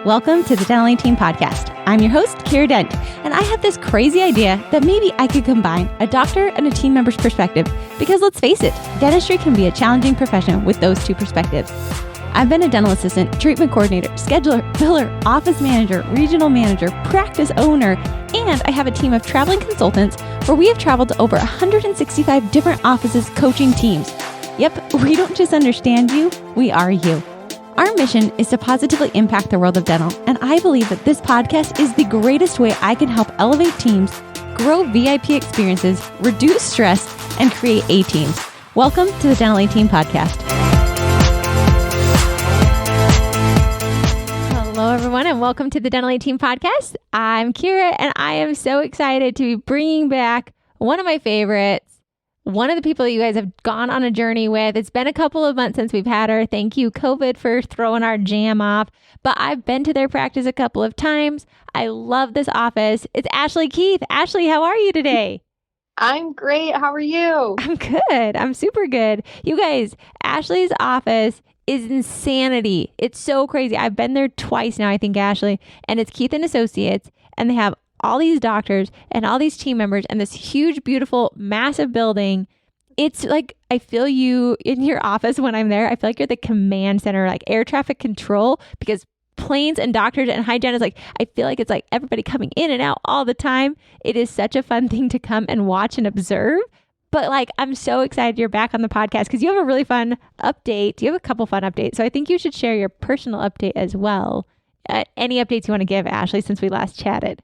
Welcome to the Dental Team Podcast. I'm your host, Kiera Dent, and I have this crazy idea that maybe I could combine a doctor and a team member's perspective because let's face it, dentistry can be a challenging profession with those two perspectives. I've been a dental assistant, treatment coordinator, scheduler, biller, office manager, regional manager, practice owner, and I have a team of traveling consultants where we have traveled to over 165 different offices coaching teams. Yep, we don't just understand you, we are you. Our mission is to positively impact the world of dental, and I believe that this podcast is the greatest way I can help elevate teams, grow VIP experiences, reduce stress, and create A-teams. Welcome to the Dental Team Podcast. Hello, everyone, and welcome to the Dental Team Podcast. I'm Kiera, and I am so excited to be bringing back one of my favorites, one of the people that you guys have gone on a journey with. It's been a couple of months since we've had her. Thank you, COVID, for throwing our jam off. But I've been to their practice a couple of times. I love this office. It's Ashley Keith. Ashley, how are you today? I'm great. How are you? I'm good. I'm super good. You guys, Ashley's office is insanity. It's so crazy. I've been there twice now, I think, Ashley, and it's Keith and Associates, and they have all these doctors and all these team members and this huge, beautiful, massive building. It's like, I feel you in your office when I'm there. I feel like you're the command center, like air traffic control, because planes and doctors and hygienists, like, I feel like it's like everybody coming in and out all the time. It is such a fun thing to come and watch and observe. But like, I'm so excited you're back on the podcast because you have a really fun update. You have a couple fun updates. So I think you should share your personal update as well. Any updates you want to give, Ashley, since we last chatted?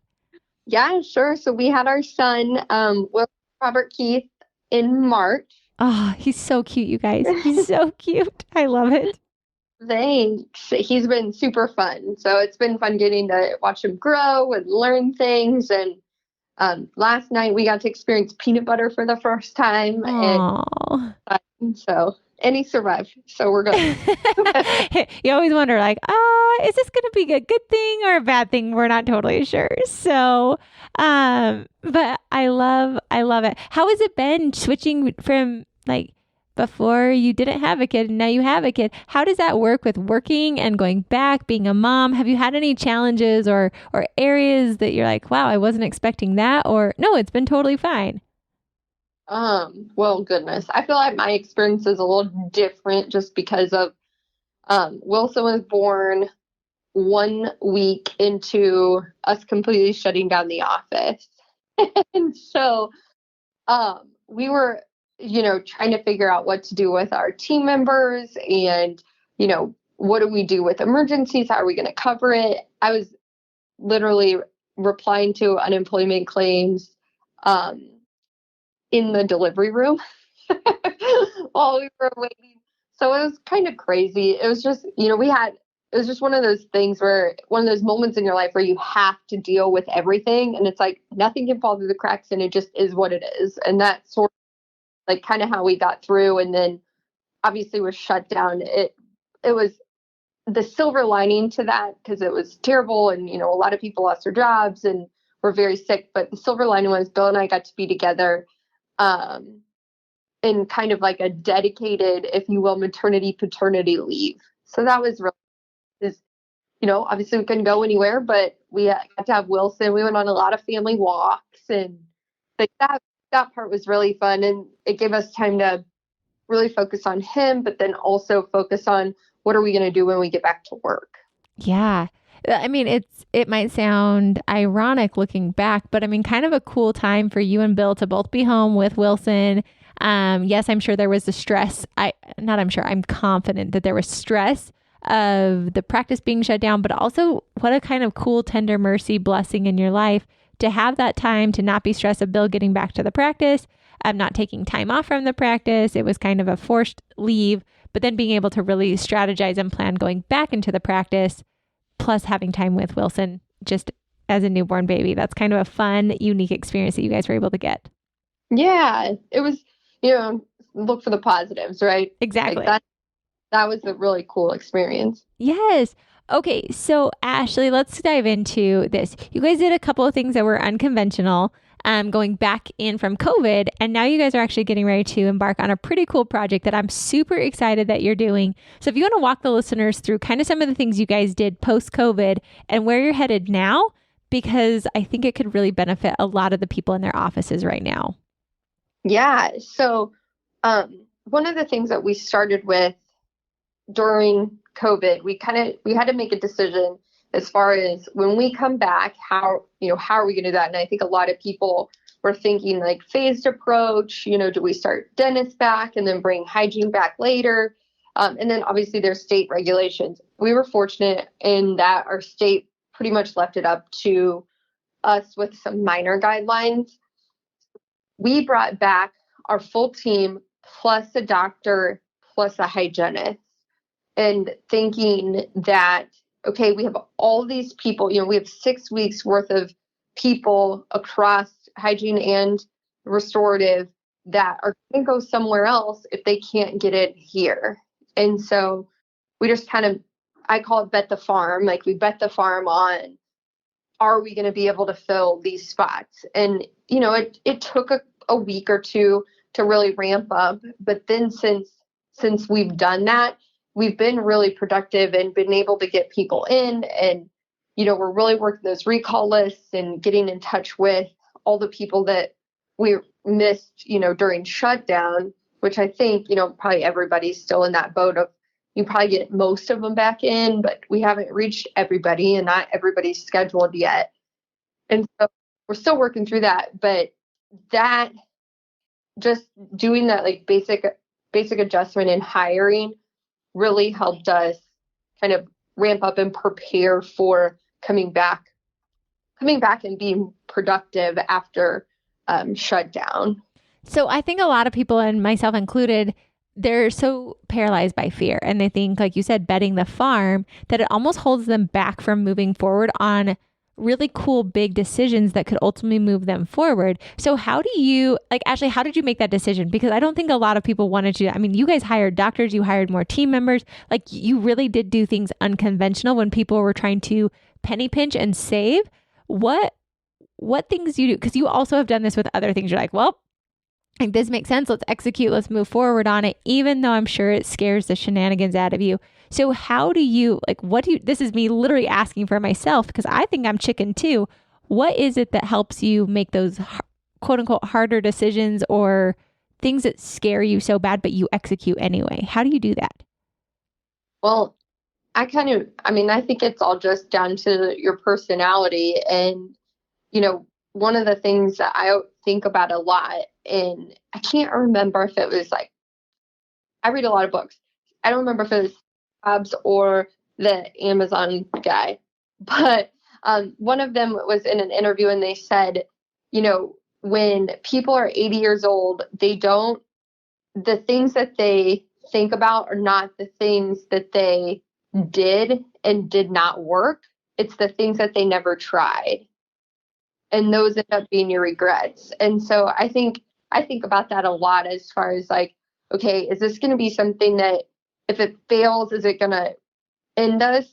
Yeah, sure. So we had our son, Robert Keith, in March. Oh, he's so cute, you guys. He's so cute. I love it. Thanks. He's been super fun. So it's been fun getting to watch him grow and learn things. And last night we got to experience peanut butter for the first time. And he survived. So we're good. You always wonder, like, is this going to be a good thing or a bad thing? We're not totally sure. So, but I love it. How has it been switching from like before you didn't have a kid and now you have a kid? How does that work with working and going back, being a mom? Have you had any challenges or areas that you're like, wow, I wasn't expecting that? Or no, it's been totally fine. Well, goodness. I feel like my experience is a little different just because of Wilson was born 1 week into us completely shutting down the office. And so we were, trying to figure out what to do with our team members and, what do we do with emergencies? How are we going to cover it? I was literally replying to unemployment claims in the delivery room while we were waiting. So it was kind of crazy. It was just, it was just one of those things one of those moments in your life where you have to deal with everything. And it's like, nothing can fall through the cracks and it just is what it is. And that's sort of like kind of how we got through. And then obviously we're shut down. It was the silver lining to that because it was terrible. And, a lot of people lost their jobs and were very sick. But the silver lining was Bill and I got to be together in kind of like a dedicated, if you will, maternity paternity leave. So that was really, obviously we couldn't go anywhere, but we got to have Wilson. We went on a lot of family walks and like that part was really fun. And it gave us time to really focus on him, but then also focus on what are we going to do when we get back to work? Yeah. I mean, it might sound ironic looking back, but I mean, kind of a cool time for you and Bill to both be home with Wilson. Yes, I'm sure there was the stress. I'm confident that there was stress of the practice being shut down, but also what a kind of cool, tender mercy blessing in your life to have that time to not be stressed of Bill getting back to the practice. Not taking time off from the practice. It was kind of a forced leave, but then being able to really strategize and plan going back into the practice, plus having time with Wilson just as a newborn baby. That's kind of a fun, unique experience that you guys were able to get. Yeah, it was, look for the positives, right? Exactly. Like that was a really cool experience. Yes. Okay. So Ashley, let's dive into this. You guys did a couple of things that were unconventional. going back in from COVID. And now you guys are actually getting ready to embark on a pretty cool project that I'm super excited that you're doing. So if you want to walk the listeners through kind of some of the things you guys did post-COVID and where you're headed now, because I think it could really benefit a lot of the people in their offices right now. Yeah. So one of the things that we started with during COVID, we had to make a decision as far as when we come back, how are we going to do that? And I think a lot of people were thinking like phased approach, do we start dentists back and then bring hygiene back later? And then obviously there's state regulations. We were fortunate in that our state pretty much left it up to us with some minor guidelines. We brought back our full team plus a doctor plus a hygienist, and thinking that, okay, we have all these people, we have 6 weeks worth of people across hygiene and restorative that are going to go somewhere else if they can't get it here. And so we just I call it bet the farm. Like we bet the farm on, are we going to be able to fill these spots? And, it took a week or two to really ramp up. But then since we've done that, we've been really productive and been able to get people in. And, we're really working those recall lists and getting in touch with all the people that we missed, during shutdown, which I think, probably everybody's still in that boat of, you probably get most of them back in, but we haven't reached everybody and not everybody's scheduled yet. And so we're still working through that, but that just doing that like basic adjustment in hiring really helped us kind of ramp up and prepare for coming back and being productive after shutdown. So I think a lot of people, and myself included, they're so paralyzed by fear. And they think, like you said, betting the farm, that it almost holds them back from moving forward on really cool, big decisions that could ultimately move them forward. So how do you, Ashley, how did you make that decision? Because I don't think a lot of people wanted to. I mean, you guys hired doctors, you hired more team members. Like you really did do things unconventional when people were trying to penny pinch and save. What things you do? Because you also have done this with other things. You're like, well, like this makes sense. Let's execute. Let's move forward on it, even though I'm sure it scares the shenanigans out of you. So how do you, this is me literally asking for myself because I think I'm chicken too. What is it that helps you make those quote unquote harder decisions or things that scare you so bad, but you execute anyway? How do you do that? Well, I think it's all just down to your personality. And, one of the things that I think about a lot, and I can't remember if it was I read a lot of books. I don't remember if it was Jobs or the Amazon guy, but one of them was in an interview and they said, when people are 80 years old, the things that they think about are not the things that they did and did not work. It's the things that they never tried. And those end up being your regrets. And so I think about that a lot as far as okay, is this going to be something that if it fails, is it going to end us?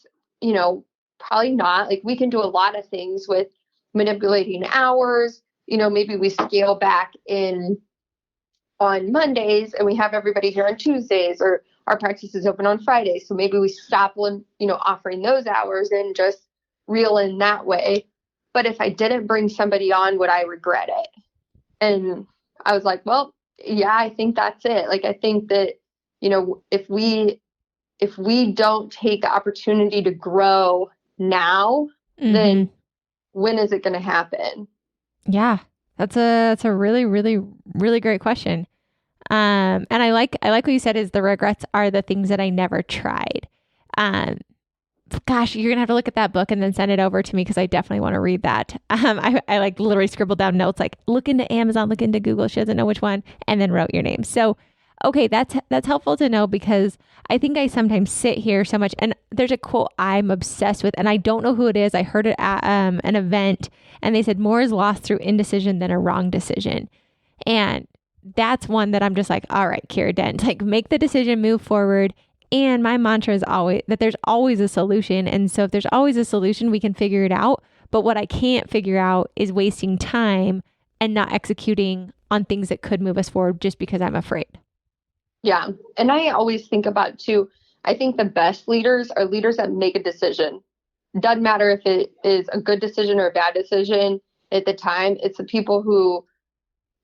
Probably not. We can do a lot of things with manipulating hours. Maybe we scale back on Mondays and we have everybody here on Tuesdays, or our practice is open on Fridays. So maybe we stop offering those hours and just reel in that way. But if I didn't bring somebody on, would I regret it? And I was like, well, yeah, I think that's it. I think that, if we don't take the opportunity to grow now, then when is it going to happen? Yeah, that's a really, really, really great question. And I like what you said is the regrets are the things that I never tried. Gosh, you're going to have to look at that book and then send it over to me because I definitely want to read that. I literally scribbled down notes look into Amazon, look into Google. She doesn't know which one, and then wrote your name. So, okay, that's helpful to know because I think I sometimes sit here so much. And there's a quote I'm obsessed with, and I don't know who it is. I heard it at an event, and they said more is lost through indecision than a wrong decision. And that's one that I'm just all right, Kiera Dent, make the decision, move forward. And my mantra is always that there's always a solution. And so if there's always a solution, we can figure it out. But what I can't figure out is wasting time and not executing on things that could move us forward just because I'm afraid. Yeah. And I always think about too, I think the best leaders are leaders that make a decision. Doesn't matter if it is a good decision or a bad decision at the time. It's the people who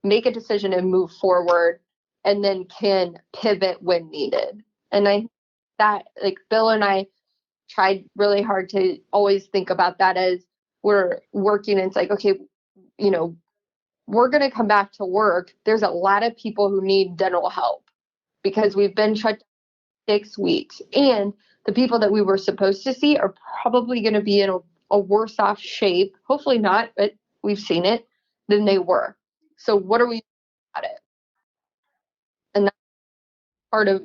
make a decision and move forward and then can pivot when needed. And that like Bill and I tried really hard to always think about that as we're working. And it's like, okay, we're going to come back to work. There's a lot of people who need dental help because we've been shut down 6 weeks. And the people that we were supposed to see are probably going to be in a worse off shape. Hopefully not, but we've seen it than they were. So what are we doing about it? And that's part of,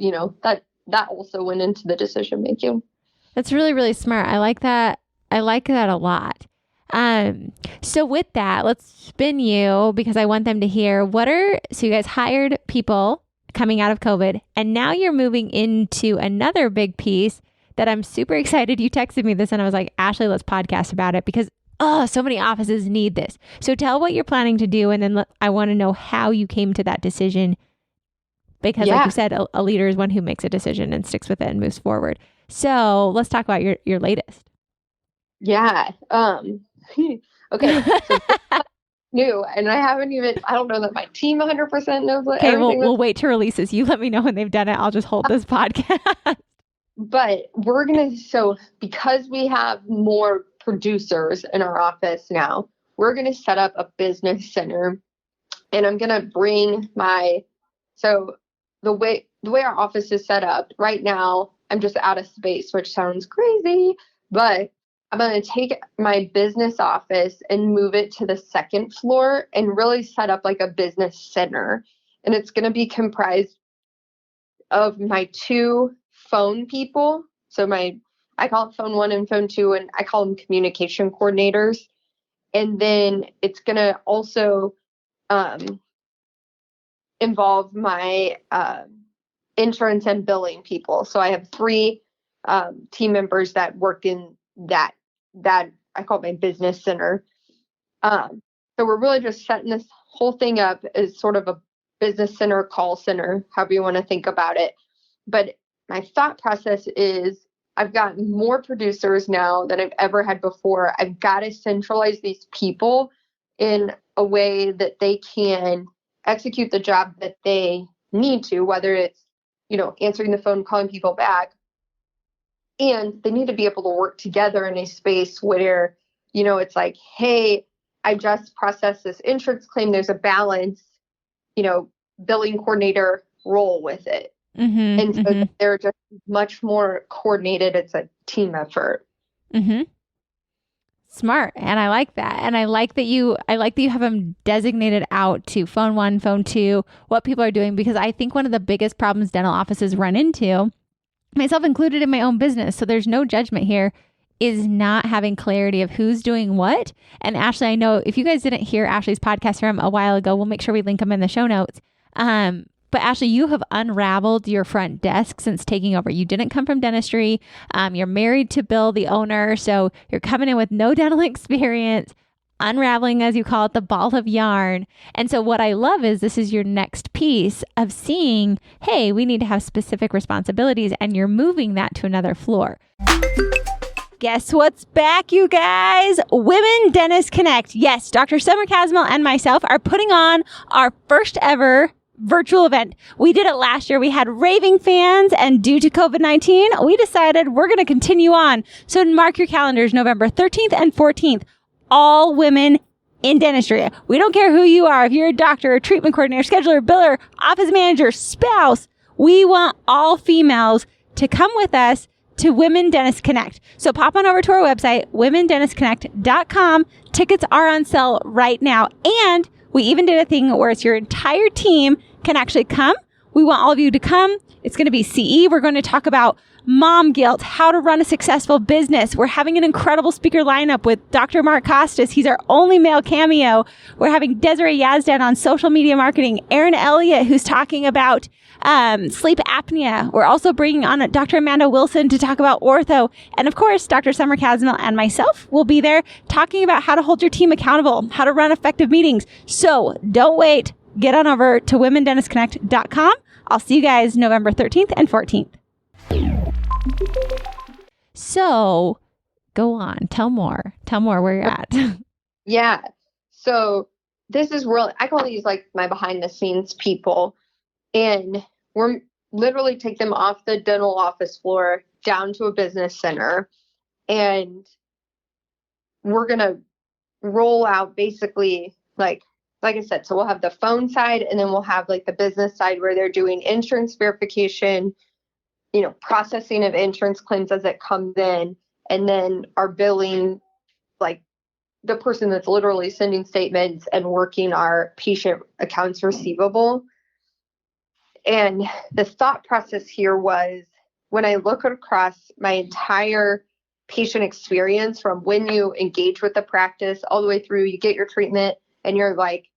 that also went into the decision making. That's really, really smart. I like that. I like that a lot. So with that, let's spin you because I want them to hear so you guys hired people coming out of COVID, and now you're moving into another big piece that I'm super excited. You texted me this and I was like, Ashley, let's podcast about it because, so many offices need this. So tell what you're planning to do. And then I want to know how you came to that decision because like you said, a leader is one who makes a decision and sticks with it and moves forward. So let's talk about your latest. Yeah. Okay. So new, and I don't know that my team 100% knows what. Okay, we'll wait to release this. You let me know when they've done it. I'll just hold this podcast. But because we have more producers in our office now, we're going to set up a business center, and I'm going to bring the way our office is set up right now, I'm just out of space, which sounds crazy, but I'm going to take my business office and move it to the second floor and really set up like a business center. And it's going to be comprised of my 2 phone people. So I call it phone 1 and phone 2, and I call them communication coordinators. And then it's going to also involve my insurance and billing people. So I have 3 team members that work in that I call my business center. So we're really just setting this whole thing up as sort of a business center, call center, however you want to think about it. But my thought process is I've got more producers now than I've ever had before. I've got to centralize these people in a way that they can execute the job that they need to, whether it's, answering the phone, calling people back. And they need to be able to work together in a space where, it's like, hey, I just processed this insurance claim. There's a balance, billing coordinator role with it. Mm-hmm, and so they're just much more coordinated. It's a team effort. Mm-hmm. Smart. And I like that. And I like that you have them designated out to phone 1, phone 2, what people are doing, because I think one of the biggest problems dental offices run into, myself included in my own business, so there's no judgment here, is not having clarity of who's doing what. And Ashley, I know if you guys didn't hear Ashley's podcast from a while ago, we'll make sure we link them in the show notes. But Ashley, you have unraveled your front desk since taking over. You didn't come from dentistry. You're married to Bill, the owner. So you're coming in with no dental experience, unraveling, as you call it, the ball of yarn. And so what I love is this is your next piece of seeing, hey, we need to have specific responsibilities, and you're moving that to another floor. Guess what's back, you guys? Women Dentists Connect. Yes, Dr. Summer Casmel and myself are putting on our first ever virtual event. We did it last year. We had raving fans, and due to COVID-19, we decided we're going to continue on. So mark your calendars, November 13th and 14th. All women in dentistry. We don't care who you are. If you're a doctor, a treatment coordinator, scheduler, biller, office manager, spouse, we want all females to come with us to Women Dentists Connect. So pop on over to our website, womendentistconnect.com. Tickets are on sale right now. And we even did a thing where it's your entire team can actually come We want all of you to come. It's going to be CE. We're going to talk about mom guilt, how to run a successful business. We're having an incredible speaker lineup with Dr. Mark Costas. He's our only male cameo. We're having Desiree Yazdan on social media marketing, Aaron Elliott, who's talking about sleep apnea. We're also bringing on Dr. Amanda Wilson to talk about ortho. And of course, Dr. Summer Casmel and myself will be there talking about how to hold your team accountable, how to run effective meetings. So don't wait. Get on over to womendentistconnect.com. I'll see you guys November 13th and 14th. So go on. Tell more where you're at. Yeah. So this is really, I call these like my behind the scenes people. And we're literally take them off the dental office floor down to a business center. And we're going to roll out basically like I said, so we'll have the phone side and then we'll have like the business side where they're doing insurance verification, processing of insurance claims as it comes in, and then our billing, like the person that's literally sending statements and working our patient accounts receivable. And the thought process here was when I look across my entire patient experience from when you engage with the practice all the way through, you get your treatment and you're like,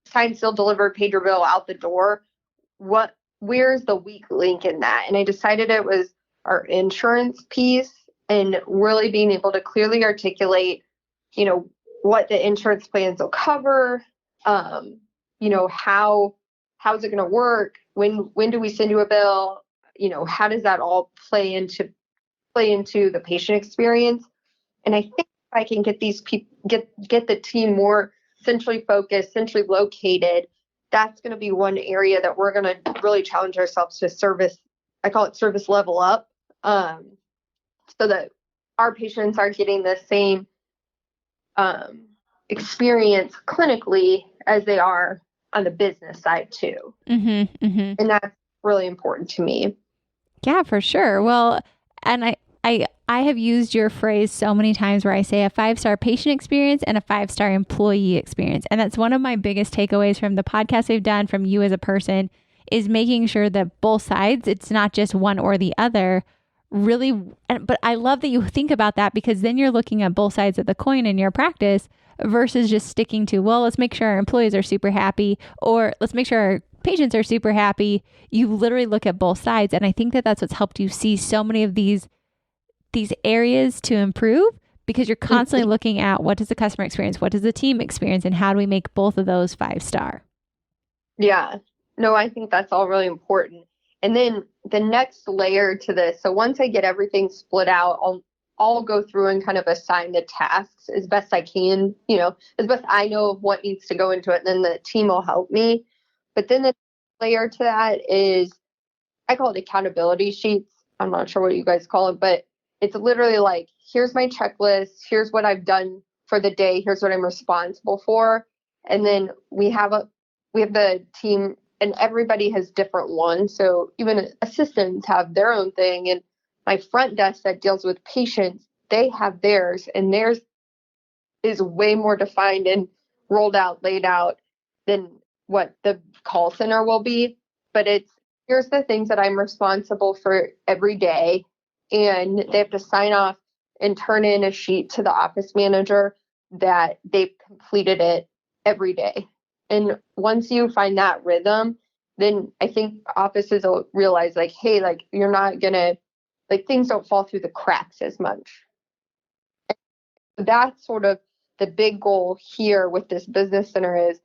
signed, sealed, delivered, paid your bill out the door. Where's the weak link in that? And I decided it was our insurance piece and really being able to clearly articulate, what the insurance plans will cover, how's it going to work? When do we send you a bill? How does that all play into the patient experience? And I think if I can get these people, get the team more centrally focused, centrally located, that's going to be one area that we're going to really challenge ourselves to service. I call it service level up, so that our patients are getting the same experience clinically as they are on the business side too. Mm-hmm, mm-hmm. And that's really important to me. Yeah, for sure. Well, and I have used your phrase so many times where I say a 5-star patient experience and a 5-star employee experience. And that's one of my biggest takeaways from the podcast we've done, from you as a person, is making sure that both sides, it's not just one or the other, really. But I love that you think about that, because then you're looking at both sides of the coin in your practice versus just sticking to, well, let's make sure our employees are super happy, or let's make sure our patients are super happy. You literally look at both sides. And I think that that's what's helped you see so many of these areas to improve, because you're constantly looking at what does the customer experience, what does the team experience, and how do we make both of those 5-star? Yeah, no, I think that's all really important. And then the next layer to this, so once I get everything split out, I'll go through and kind of assign the tasks as best I can, as best I know of what needs to go into it. And then the team will help me. But then the layer to that is, I call it accountability sheets. I'm not sure what you guys call it, but it's literally like, here's my checklist. Here's what I've done for the day. Here's what I'm responsible for. And then we have the team, and everybody has different ones. So even assistants have their own thing. And my front desk that deals with patients, they have theirs, and theirs is way more defined and rolled out, laid out than what the call center will be. But here's the things that I'm responsible for every day. And they have to sign off and turn in a sheet to the office manager that they've completed it every day. And once you find that rhythm, then I think offices will realize, like, hey, like, you're not going to, like, things don't fall through the cracks as much. That's sort of the big goal here with this business center is,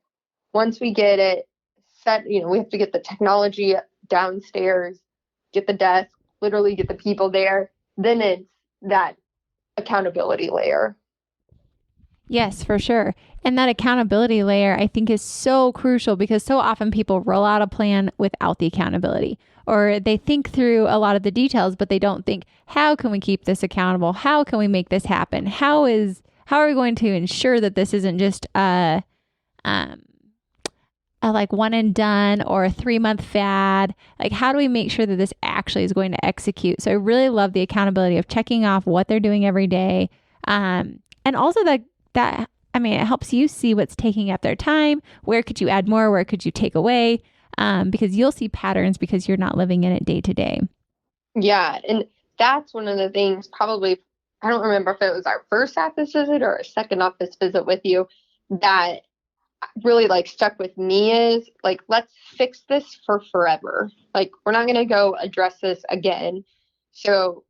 once we get it set, we have to get the technology downstairs, get the desk, literally get the people there. Then it's that accountability layer. Yes, for sure. And that accountability layer, I think, is so crucial, because so often people roll out a plan without the accountability, or they think through a lot of the details, but they don't think, how can we keep this accountable? How can we make this happen? How are we going to ensure that this isn't just a like one and done or a 3-month fad? Like, how do we make sure that this actually is going to execute? So I really love the accountability of checking off what they're doing every day. And also that it helps you see what's taking up their time. Where could you add more? Where could you take away? because you'll see patterns because you're not living in it day to day. Yeah. And that's one of the things probably, I don't remember if it was our first office visit or a second office visit with you, that really like stuck with me is like, let's fix this for forever. Like, we're not going to go address this again. So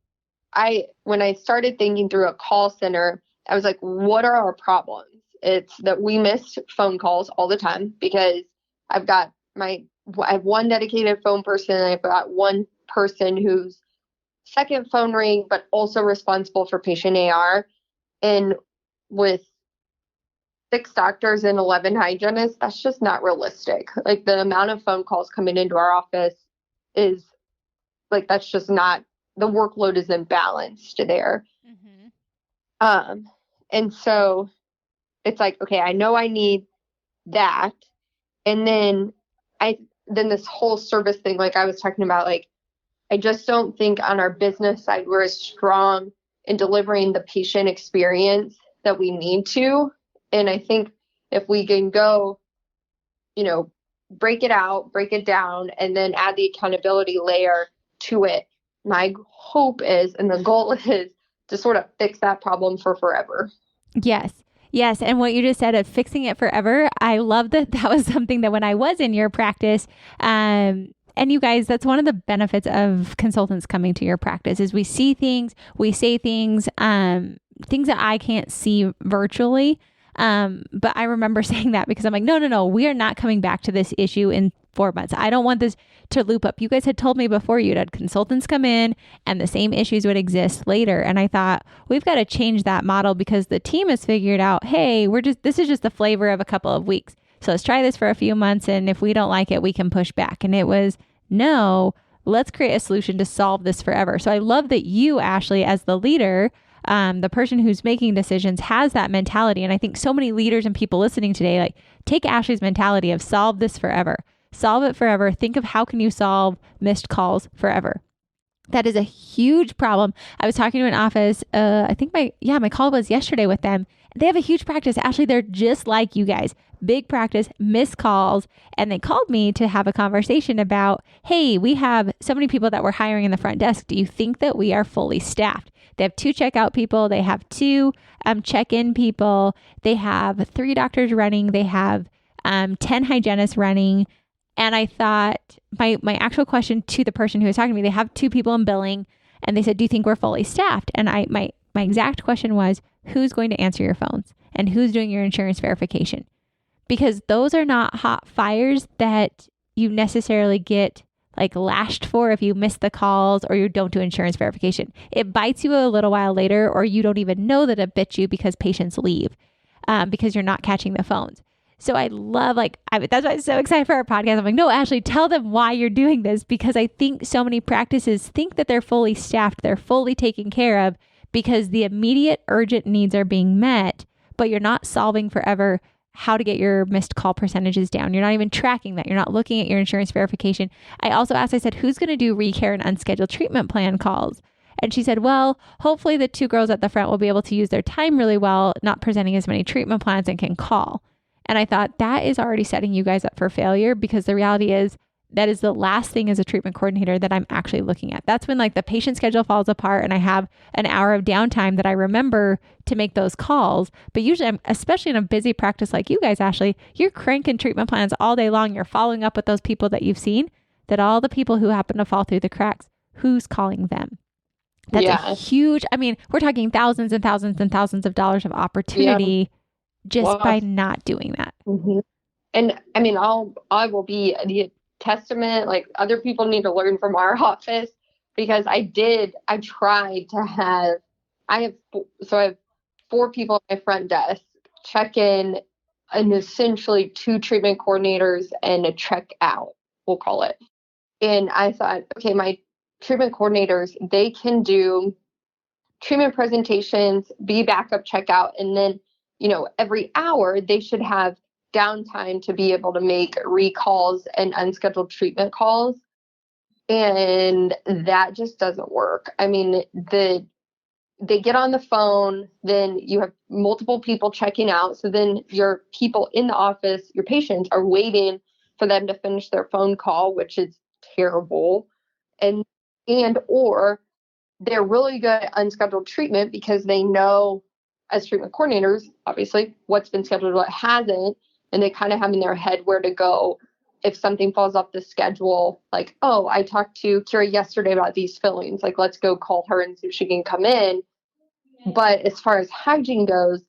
when I started thinking through a call center, I was like, what are our problems? It's that we miss phone calls all the time because I have one dedicated phone person and I've got one person who's second phone ring, but also responsible for patient AR. And with 6 doctors and 11 hygienists, that's just not realistic. Like, the amount of phone calls coming into our office is like, that's just not, the workload isn't balanced there. Mm-hmm. And so it's like, okay, I know I need that. And then this whole service thing, like I was talking about, like, I just don't think on our business side, we're as strong in delivering the patient experience that we need to. And I think if we can go, break it out, break it down, and then add the accountability layer to it, my hope is, and the goal is to sort of fix that problem for forever. Yes. Yes. And what you just said of fixing it forever, I love that was something that when I was in your practice, and you guys, that's one of the benefits of consultants coming to your practice is we see things, we say things, things that I can't see virtually. But I remember saying that because I'm like, no, we are not coming back to this issue in 4 months. I don't want this to loop up. You guys had told me before you'd had consultants come in and the same issues would exist later. And I thought we've got to change that model because the team has figured out, hey, this is just the flavor of a couple of weeks. So let's try this for a few months. And if we don't like it, we can push back. And it was, no, let's create a solution to solve this forever. So I love that you, Ashley, as the leader, the person who's making decisions has that mentality. And I think so many leaders and people listening today, like, take Ashley's mentality of solve this forever, solve it forever. Think of how can you solve missed calls forever. That is a huge problem. I was talking to an office, I think my call was yesterday with them. They have a huge practice. Ashley, they're just like you guys. Big practice, missed calls. And they called me to have a conversation about, hey, we have so many people that we're hiring in the front desk. Do you think that we are fully staffed? They have 2 checkout people. They have 2 check-in people. They have 3 doctors running. They have 10 hygienists running. And I thought my actual question to the person who was talking to me, they have 2 people in billing. And they said, do you think we're fully staffed? And my exact question was, who's going to answer your phones? And who's doing your insurance verification? Because those are not hot fires that you necessarily get like lashed for if you miss the calls or you don't do insurance verification. It bites you a little while later, or you don't even know that it bit you because patients leave because you're not catching the phones. So I love, that's why I'm so excited for our podcast. I'm like, no, Ashley, tell them why you're doing this, because I think so many practices think that they're fully staffed, they're fully taken care of because the immediate urgent needs are being met, but you're not solving forever how to get your missed call percentages down. You're not even tracking that. You're not looking at your insurance verification. I also asked, I said, who's going to do recare and unscheduled treatment plan calls? And she said, well, hopefully the 2 girls at the front will be able to use their time really well, not presenting as many treatment plans, and can call. And I thought that is already setting you guys up for failure, because the reality is that is the last thing as a treatment coordinator that I'm actually looking at. That's when like the patient schedule falls apart and I have an hour of downtime that I remember to make those calls. But usually especially in a busy practice like you guys, Ashley, you're cranking treatment plans all day long. You're following up with those people that you've seen, that all the people who happen to fall through the cracks, who's calling them? That's a huge, we're talking thousands and thousands and thousands of dollars of opportunity just by not doing that. Mm-hmm. And I will be the testament, like, other people need to learn from our office, because I have 4 people at my front desk, check in, and essentially 2 treatment coordinators and a check out, we'll call it. And I thought, okay, my treatment coordinators, they can do treatment presentations, be backup checkout, and then, every hour they should have downtime to be able to make recalls and unscheduled treatment calls. And that just doesn't work. They get on the phone, then you have multiple people checking out. So then your people in the office, your patients, are waiting for them to finish their phone call, which is terrible. Or they're really good at unscheduled treatment because they know, as treatment coordinators, obviously, what's been scheduled, what hasn't, and they kind of have in their head where to go if something falls off the schedule. Like, oh, I talked to Kiera yesterday about these fillings. Like, let's go call her and see if she can come in. But as far as hygiene goes,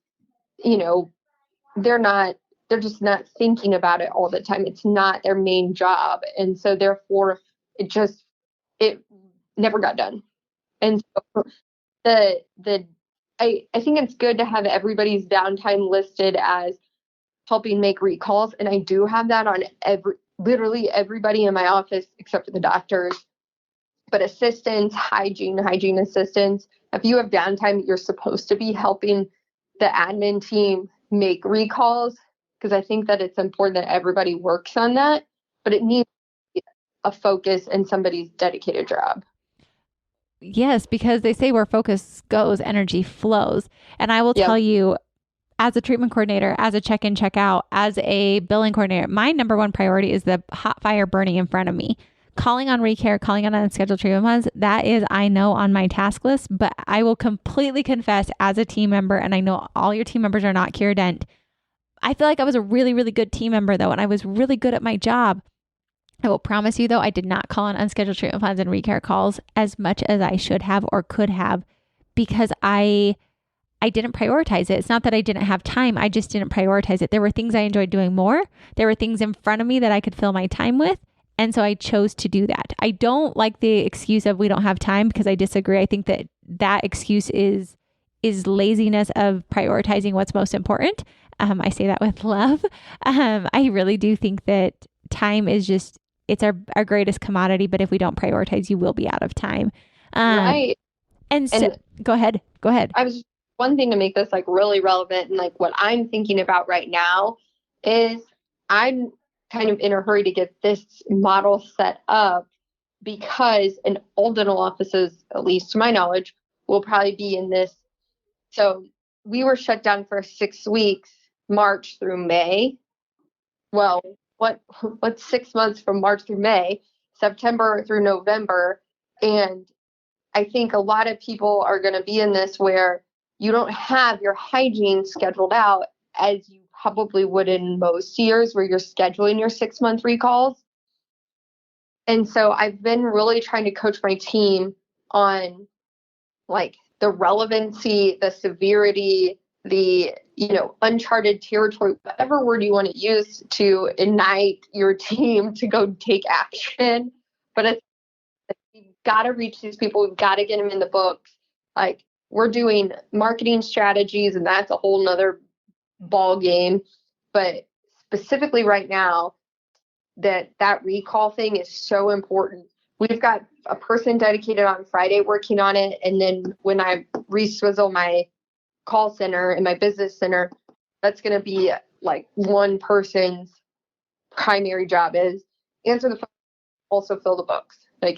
they're just not thinking about it all the time. It's not their main job. And so therefore it never got done. And so I think it's good to have everybody's downtime listed as helping make recalls. And I do have that on literally everybody in my office except for the doctors. But assistants, hygiene assistants, if you have downtime, you're supposed to be helping the admin team make recalls, because I think that it's important that everybody works on that, but it needs to be a focus and somebody's dedicated job. Yes, because they say where focus goes, energy flows. And I will tell you, as a treatment coordinator, as a check-in, check-out, as a billing coordinator, my number one priority is the hot fire burning in front of me. Calling on recare, calling on unscheduled treatment plans, that is, I know, on my task list, but I will completely confess as a team member, and I know all your team members are not Kiera Dent, I feel like I was a really, really good team member though, and I was really good at my job. I will promise you though, I did not call on unscheduled treatment plans and recare calls as much as I should have or could have, because I didn't prioritize it. It's not that I didn't have time. I just didn't prioritize it. There were things I enjoyed doing more. There were things in front of me that I could fill my time with. And so I chose to do that. I don't like the excuse of we don't have time, because I disagree. I think that excuse is laziness of prioritizing what's most important. I say that with love. I really do think that time is it's our greatest commodity, but if we don't prioritize, you will be out of time. Right. And so, go ahead. One thing to make this like really relevant, and like what I'm thinking about right now is I'm kind of in a hurry to get this model set up, because in all dental offices, at least to my knowledge, will probably be in this. So we were shut down for 6 weeks, March through May. Well, what's 6 months from March through May, September through November. And I think a lot of people are going to be in this where you don't have your hygiene scheduled out as you probably would in most years where you're scheduling your 6-month recalls. And so I've been really trying to coach my team on like the relevancy, the severity, the, uncharted territory, whatever word you want to use to ignite your team to go take action. But we've got to reach these people. We've got to get them in the books. Like, we're doing marketing strategies, and that's a whole nother ball game. But specifically right now, that recall thing is so important. We've got a person dedicated on Friday working on it. And then when I re-swizzle my call center and my business center, that's going to be like one person's primary job is answer the phone, also fill the books. Like,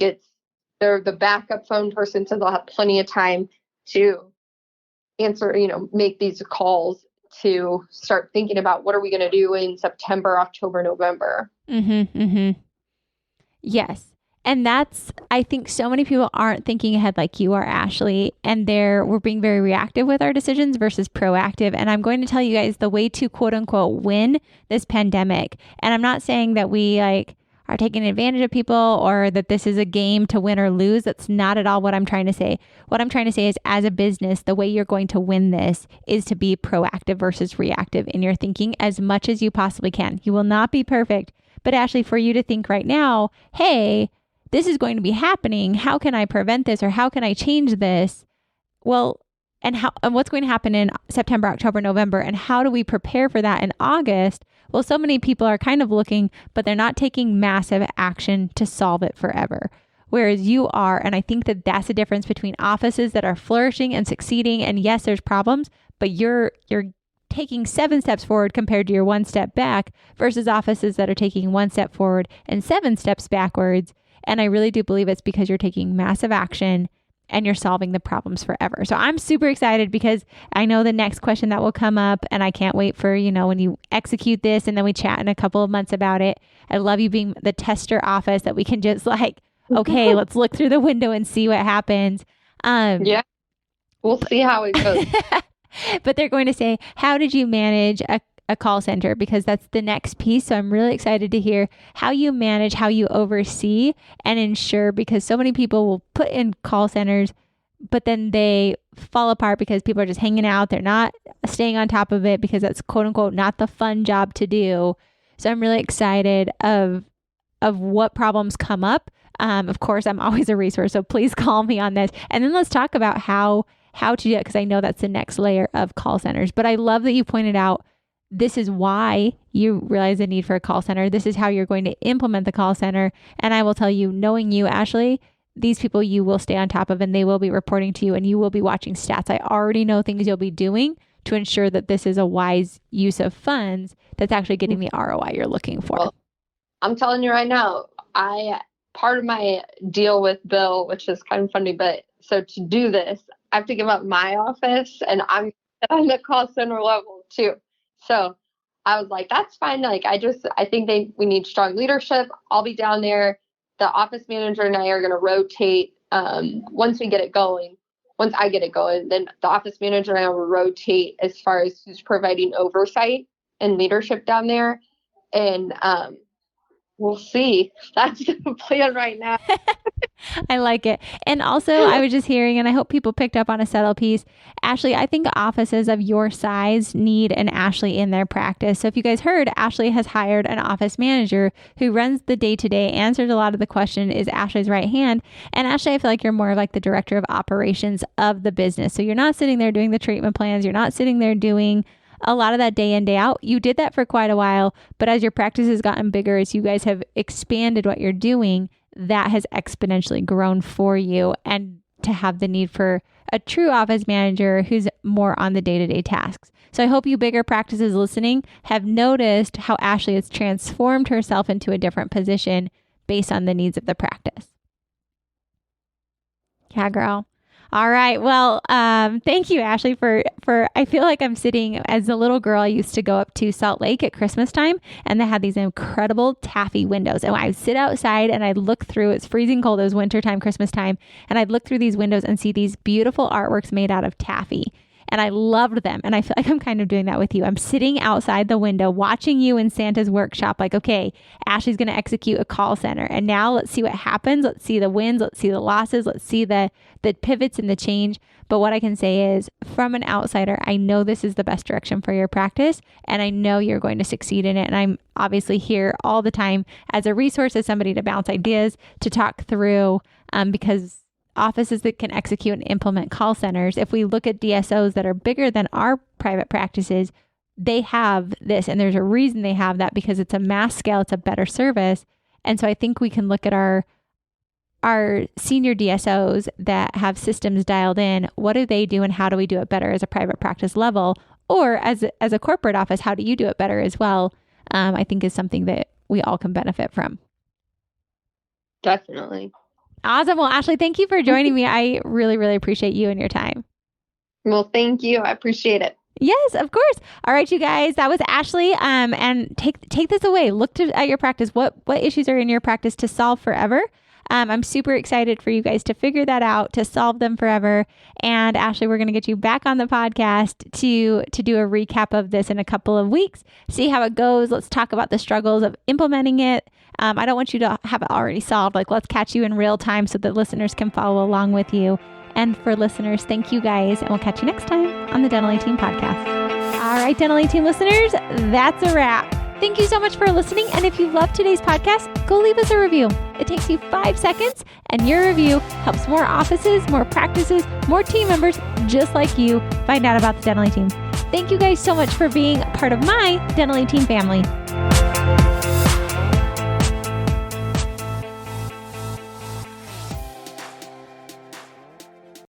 they're the backup phone person, so they'll have plenty of time to answer, make these calls, to start thinking about what are we going to do in September, October, November. Yes. And I think so many people aren't thinking ahead like you are, Ashley, and we're being very reactive with our decisions versus proactive. And I'm going to tell you guys the way to quote unquote win this pandemic. And I'm not saying that we are taking advantage of people or that this is a game to win or lose. That's not at all what I'm trying to say. What I'm trying to say is, as a business, the way you're going to win this is to be proactive versus reactive in your thinking as much as you possibly can. You will not be perfect, but Ashley, for you to think right now, hey, this is going to be happening. How can I prevent this, or how can I change this? Well, and what's going to happen in September, October, November, and how do we prepare for that in August? Well, so many people are kind of looking, but they're not taking massive action to solve it forever. Whereas you are, and I think that that's the difference between offices that are flourishing and succeeding. And yes, there's problems, but you're taking 7 steps forward compared to your 1 step back, versus offices that are taking 1 step forward and 7 steps backwards. And I really do believe it's because you're taking massive action and you're solving the problems forever. So I'm super excited because I know the next question that will come up, and I can't wait for, when you execute this and then we chat in a couple of months about it. I love you being the tester office that we can just okay, let's look through the window and see what happens. Yeah, we'll see how it goes. But they're going to say, how did you manage a call center? Because that's the next piece. So I'm really excited to hear how you manage, how you oversee and ensure, because so many people will put in call centers, but then they fall apart because people are just hanging out. They're not staying on top of it because that's quote unquote not the fun job to do. So I'm really excited of what problems come up. Of course, I'm always a resource, so please call me on this. And then let's talk about how to do it, because I know that's the next layer of call centers. But I love that you pointed out this is why you realize the need for a call center. This is how you're going to implement the call center. And I will tell you, knowing you, Ashley, these people you will stay on top of and they will be reporting to you and you will be watching stats. I already know things you'll be doing to ensure that this is a wise use of funds that's actually getting the ROI you're looking for. Well, I'm telling you right now, part of my deal with Bill, which is kind of funny, but so to do this, I have to give up my office and I'm on the call center level too. So I was like, that's fine. I think we need strong leadership. I'll be down there. The office manager and I are going to rotate. Once I get it going, then the office manager and I will rotate as far as who's providing oversight and leadership down there. And, we'll see. That's the plan right now. I like it. And also, I was just hearing, and I hope people picked up on a subtle piece. Ashley, I think offices of your size need an Ashley in their practice. So if you guys heard, Ashley has hired an office manager who runs the day-to-day, answers a lot of the question, is Ashley's right hand. And Ashley, I feel like you're more like the director of operations of the business. So you're not sitting there doing the treatment plans. You're not sitting there doing a lot of that day in, day out. You did that for quite a while, but as your practice has gotten bigger, as you guys have expanded what you're doing, that has exponentially grown for you. And to have the need for a true office manager who's more on the day-to-day tasks. So I hope you bigger practices listening have noticed how Ashley has transformed herself into a different position based on the needs of the practice. Yeah, girl. All right. Well, thank you, Ashley, for I feel like I'm sitting as a little girl. I used to go up to Salt Lake at Christmas time and they had these incredible taffy windows. And I would sit outside and I'd look through, it's freezing cold, it was wintertime, Christmas time. And I'd look through these windows and see these beautiful artworks made out of taffy. And I loved them. And I feel like I'm kind of doing that with you. I'm sitting outside the window watching you in Santa's workshop. Like, okay, Ashley's going to execute a call center. And now let's see what happens. Let's see the wins. Let's see the losses. Let's see the pivots and the change. But what I can say is, from an outsider, I know this is the best direction for your practice. And I know you're going to succeed in it. And I'm obviously here all the time as a resource, as somebody to bounce ideas, to talk through, because offices that can execute and implement call centers, if we look at DSOs that are bigger than our private practices, they have this. And there's a reason they have that, because it's a mass scale, it's a better service. And so I think we can look at our senior DSOs that have systems dialed in. What do they do and how do we do it better as a private practice level? Or as a corporate office, how do you do it better as well? I think is something that we all can benefit from. Definitely. Awesome. Well, Ashley, thank you for joining me. I really, really appreciate you and your time. Well, thank you. I appreciate it. Yes, of course. All right, you guys, that was Ashley. And take this away. Look at your practice. What issues are in your practice to solve forever? I'm super excited for you guys to figure that out, to solve them forever. And Ashley, we're going to get you back on the podcast to do a recap of this in a couple of weeks, see how it goes. Let's talk about the struggles of implementing it. I don't want you to have it already solved. Let's catch you in real time so that listeners can follow along with you. And for listeners, thank you guys. And we'll catch you next time on the Dental A-Team podcast. All right, Dental A-Team listeners, that's a wrap. Thank you so much for listening. And if you love today's podcast, go leave us a review. It takes you 5 seconds, and your review helps more offices, more practices, more team members just like you find out about the Dental A-Team. Thank you guys so much for being part of my Dental A-Team family.